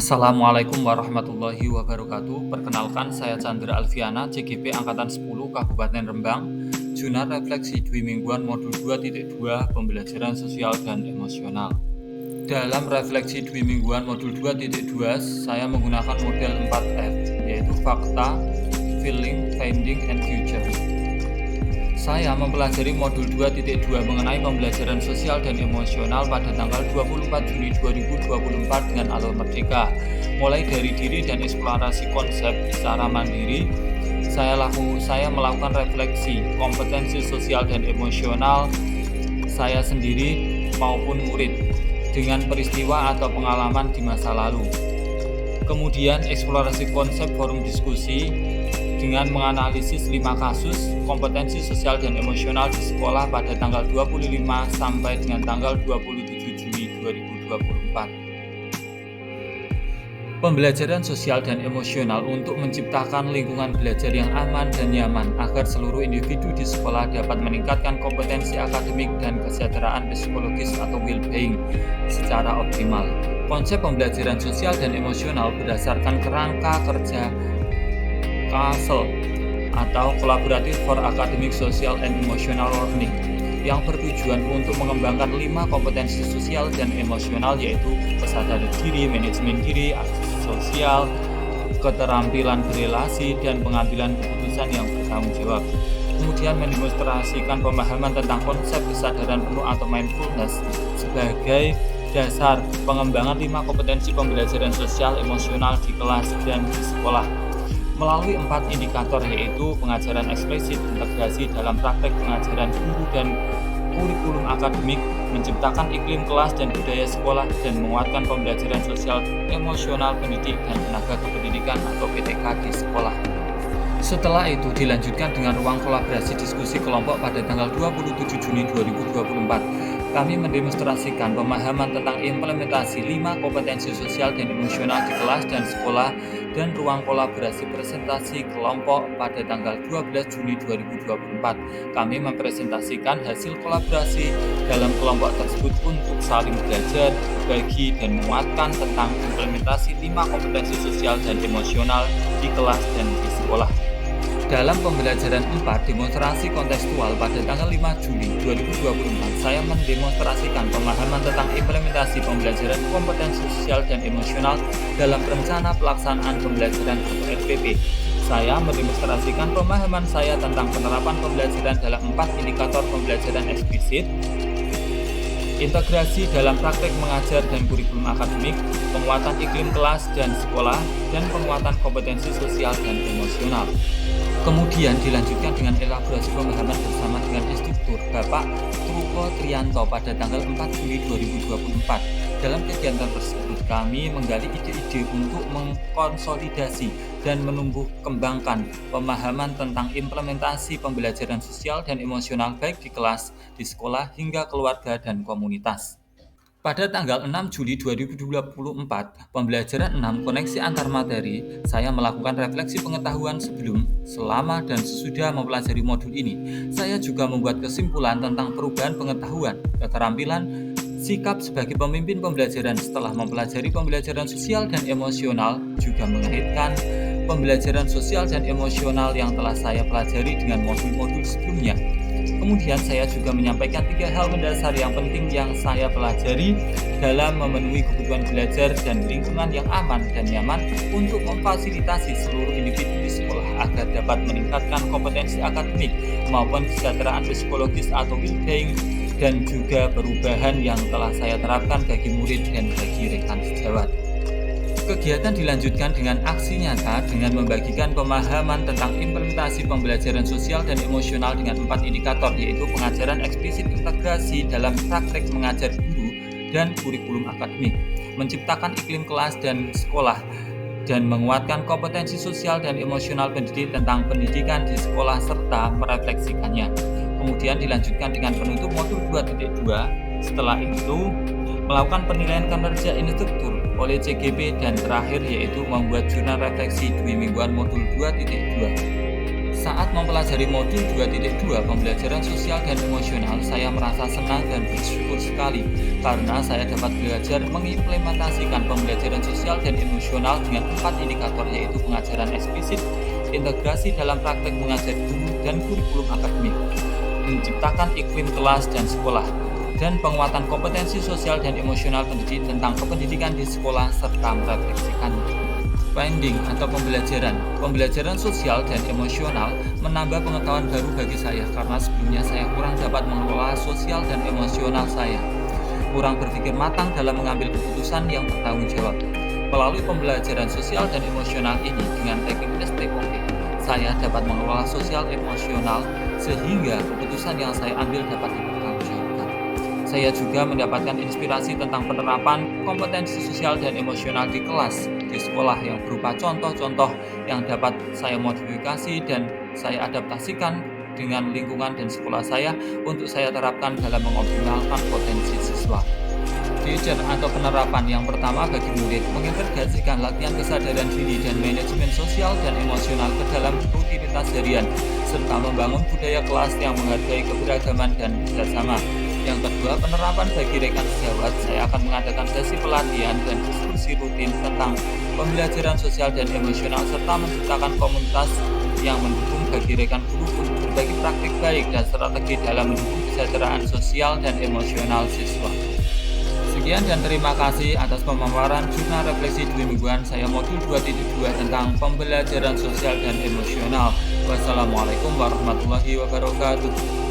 Assalamualaikum warahmatullahi wabarakatuh. Perkenalkan, saya Chandra Alfiana, CGP Angkatan 10 Kabupaten Rembang, Jurnal Refleksi Dwi Mingguan Modul 2.2 Pembelajaran Sosial dan Emosional. Dalam refleksi Dwi Mingguan Modul 2.2, saya menggunakan model 4F, yaitu Fakta, Feeling, Finding, and Future. Saya mempelajari modul 2.2 mengenai pembelajaran sosial dan emosional pada tanggal 24 Juni 2024 dengan alur merdeka. Mulai dari diri dan eksplorasi konsep secara mandiri, saya melakukan refleksi kompetensi sosial dan emosional saya sendiri maupun murid dengan peristiwa atau pengalaman di masa lalu. Kemudian eksplorasi konsep forum diskusi dengan menganalisis 5 kasus kompetensi sosial dan emosional di sekolah pada tanggal 25 sampai dengan tanggal 27 Juni 2024. Pembelajaran sosial dan emosional untuk menciptakan lingkungan belajar yang aman dan nyaman agar seluruh individu di sekolah dapat meningkatkan kompetensi akademik dan kesejahteraan psikologis atau well-being secara optimal. Konsep pembelajaran sosial dan emosional berdasarkan kerangka kerja CASEL atau Collaborative for Academic, Social, and Emotional Learning yang bertujuan untuk mengembangkan 5 kompetensi sosial dan emosional, yaitu kesadaran diri, manajemen diri, akses sosial, keterampilan berelasi, dan pengambilan keputusan yang bertanggung jawab. Kemudian mendemonstrasikan pemahaman tentang konsep kesadaran penuh atau mindfulness sebagai dasar pengembangan 5 kompetensi pembelajaran sosial emosional di kelas dan di sekolah melalui 4 indikator, yaitu pengajaran eksplisit, integrasi dalam praktek pengajaran guru dan kurikulum akademik, menciptakan iklim kelas dan budaya sekolah, dan menguatkan pembelajaran sosial emosional pendidik dan tenaga kependidikan atau PTK di sekolah. Setelah itu dilanjutkan dengan ruang kolaborasi diskusi kelompok pada tanggal 27 Juni 2024. Kami mendemonstrasikan pemahaman tentang implementasi 5 kompetensi sosial dan emosional di kelas dan sekolah, dan ruang kolaborasi presentasi kelompok pada tanggal 12 Juni 2024. Kami mempresentasikan hasil kolaborasi dalam kelompok tersebut untuk saling belajar, berbagi, dan menguatkan tentang implementasi 5 kompetensi sosial dan emosional di kelas dan di sekolah. Dalam pembelajaran 4 demonstrasi kontekstual pada tanggal 5 Juli 2024, saya mendemonstrasikan pemahaman tentang implementasi pembelajaran kompetensi sosial dan emosional dalam rencana pelaksanaan pembelajaran atau RPP. Saya mendemonstrasikan pemahaman saya tentang penerapan pembelajaran dalam 4 indikator pembelajaran eksplisit, integrasi dalam praktek mengajar dan kurikulum akademik, penguatan iklim kelas dan sekolah, dan penguatan kompetensi sosial dan emosional. Kemudian dilanjutkan dengan elaborasi pemahaman bersama dengan instruktur Bapak Truko Trianto pada tanggal 4 Juli 2024. Dalam kegiatan tersebut kami menggali ide-ide untuk mengkonsolidasi dan menumbuh kembangkan pemahaman tentang implementasi pembelajaran sosial dan emosional baik di kelas, di sekolah, hingga keluarga dan komunitas. Pada tanggal 6 Juli 2024, pembelajaran 6 koneksi antar materi, saya melakukan refleksi pengetahuan sebelum, selama, dan sesudah mempelajari modul ini. Saya juga membuat kesimpulan tentang perubahan pengetahuan, keterampilan, sikap sebagai pemimpin pembelajaran setelah mempelajari pembelajaran sosial dan emosional, juga mengaitkan pembelajaran sosial dan emosional yang telah saya pelajari dengan modul-modul sebelumnya. Kemudian saya juga menyampaikan 3 hal mendasar yang penting yang saya pelajari dalam memenuhi kebutuhan belajar dan lingkungan yang aman dan nyaman untuk memfasilitasi seluruh individu di sekolah agar dapat meningkatkan kompetensi akademik maupun kesejahteraan psikologis atau well-being, dan juga perubahan yang telah saya terapkan bagi murid dan bagi rekan sejawat. Kegiatan dilanjutkan dengan aksi nyata dengan membagikan pemahaman tentang implementasi pembelajaran sosial dan emosional dengan 4 indikator, yaitu pengajaran eksplisit, integrasi dalam praktek mengajar guru dan kurikulum akademik, menciptakan iklim kelas dan sekolah, dan menguatkan kompetensi sosial dan emosional pendidik tentang pendidikan di sekolah serta merefleksikannya. Kemudian dilanjutkan dengan penutup modul 2.2. Setelah itu melakukan penilaian kinerja instruktur oleh CGP, dan terakhir yaitu membuat jurnal refleksi Dwi Mingguan modul 2.2. Saat mempelajari modul 2.2 pembelajaran sosial dan emosional, saya merasa senang dan bersyukur sekali karena saya dapat belajar mengimplementasikan pembelajaran sosial dan emosional dengan 4 indikator, yaitu pengajaran eksplisit, integrasi dalam praktek mengajar guru dan kurikulum akademik, menciptakan iklim kelas dan sekolah, dan penguatan kompetensi sosial dan emosional pendidik tentang kependidikan di sekolah serta merefleksikannya. Finding atau pembelajaran sosial dan emosional menambah pengetahuan baru bagi saya karena sebelumnya saya kurang dapat mengelola sosial dan emosional saya, kurang berpikir matang dalam mengambil keputusan yang bertanggung jawab. Melalui pembelajaran sosial dan emosional ini dengan teknik STOP, saya dapat mengelola sosial emosional sehingga keputusan yang saya ambil dapat dipertanggungjawabkan. Saya juga mendapatkan inspirasi tentang penerapan kompetensi sosial dan emosional di kelas, di sekolah yang berupa contoh-contoh yang dapat saya modifikasi dan saya adaptasikan dengan lingkungan dan sekolah saya untuk saya terapkan dalam mengoptimalkan potensi siswa. Teacher atau penerapan yang pertama bagi murid mengintegrasikan latihan kesadaran diri dan manajemen sosial dan emosional ke dalam rutinitas harian serta membangun budaya kelas yang menghargai keberagaman dan kerjasama. Yang kedua, penerapan bagi rekan sejawat, saya akan mengadakan sesi pelatihan dan diskusi rutin tentang pembelajaran sosial dan emosional serta menciptakan komunitas yang mendukung bagi rekan guru untuk berbagi praktik baik dan strategi dalam mendukung kesejahteraan sosial dan emosional siswa. Sekian dan terima kasih atas pemaparan jurnal refleksi 2 mingguan saya modul 2.2 tentang pembelajaran sosial dan emosional. Wassalamualaikum warahmatullahi wabarakatuh.